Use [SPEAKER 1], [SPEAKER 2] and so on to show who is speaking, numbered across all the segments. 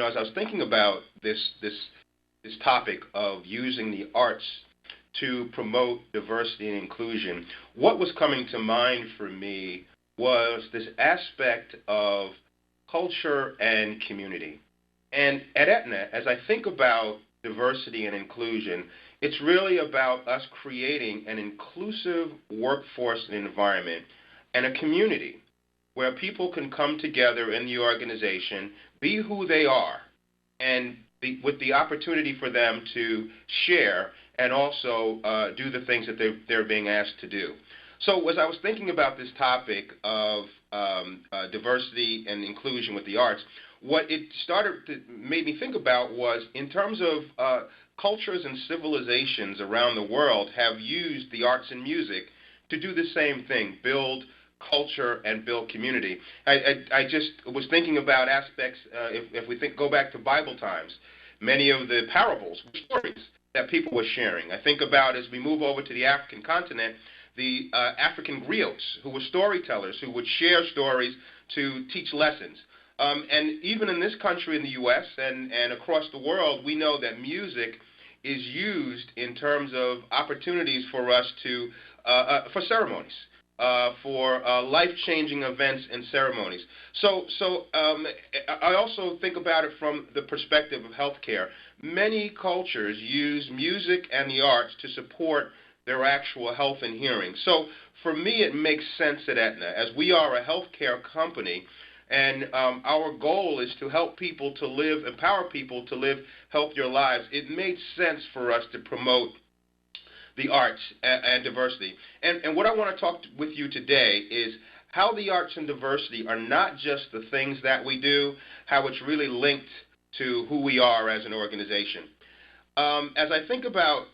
[SPEAKER 1] as I was thinking about this topic of using the arts to promote diversity and inclusion, what was coming to mind for me was this aspect of culture and community. And at Aetna, as I think about diversity and inclusion, it's really about us creating an inclusive workforce and environment and a community where people can come together in the organization, be who they are, and with the opportunity for them to share and also do the things that they're being asked to do. So as I was thinking about this topic of diversity and inclusion with the arts, what it made me think about was in terms of cultures and civilizations around the world have used the arts and music to do the same thing, build culture and build community. I just was thinking about aspects, if we go back to Bible times, many of the parables, stories that people were sharing. I think about, as we move over to the African continent, the African griots, who were storytellers, who would share stories to teach lessons. And even in this country, in the U.S. and across the world, we know that music is used in terms of opportunities for us to, for ceremonies, for life-changing events and ceremonies. So I also think about it from the perspective of healthcare. Many cultures use music and the arts to support their actual health and hearing. So for me, it makes sense at Aetna, as we are a healthcare company, and our goal is to help people to live, empower people to live healthier lives. It made sense for us to promote the arts and diversity. And what I want to talk with you today is how the arts and diversity are not just the things that we do, how it's really linked to who we are as an organization. As I think about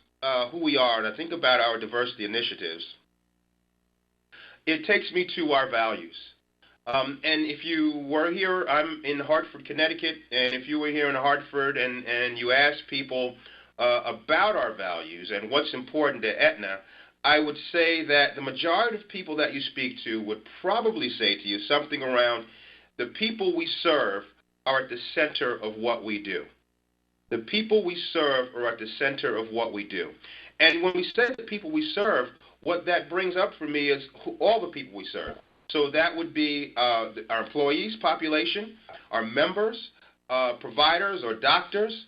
[SPEAKER 1] who we are and I think about our diversity initiatives, it takes me to our values. And if you were here, I'm in Hartford, Connecticut, and if you were here in Hartford and you asked people about our values and what's important to Aetna, I would say that the majority of people that you speak to would probably say to you something around the people we serve are at the center of what we do. The people we serve are at the center of what we do. And when we say the people we serve, what that brings up for me is all the people we serve. So that would be our employees population, our members, providers or doctors,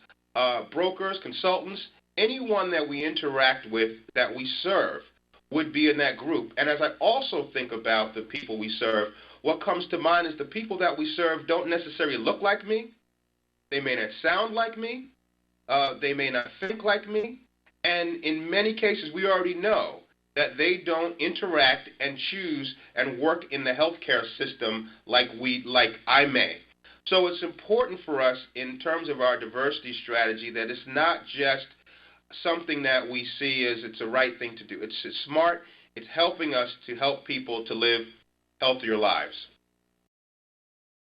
[SPEAKER 1] brokers, consultants, anyone that we interact with that we serve would be in that group. And as I also think about the people we serve, what comes to mind is the people that we serve don't necessarily look like me. They may not sound like me. They may not think like me. And in many cases, we already know that they don't interact and choose and work in the healthcare system like I may. So it's important for us in terms of our diversity strategy that it's not just something that we see as it's the right thing to do. It's smart. It's helping us to help people to live healthier lives.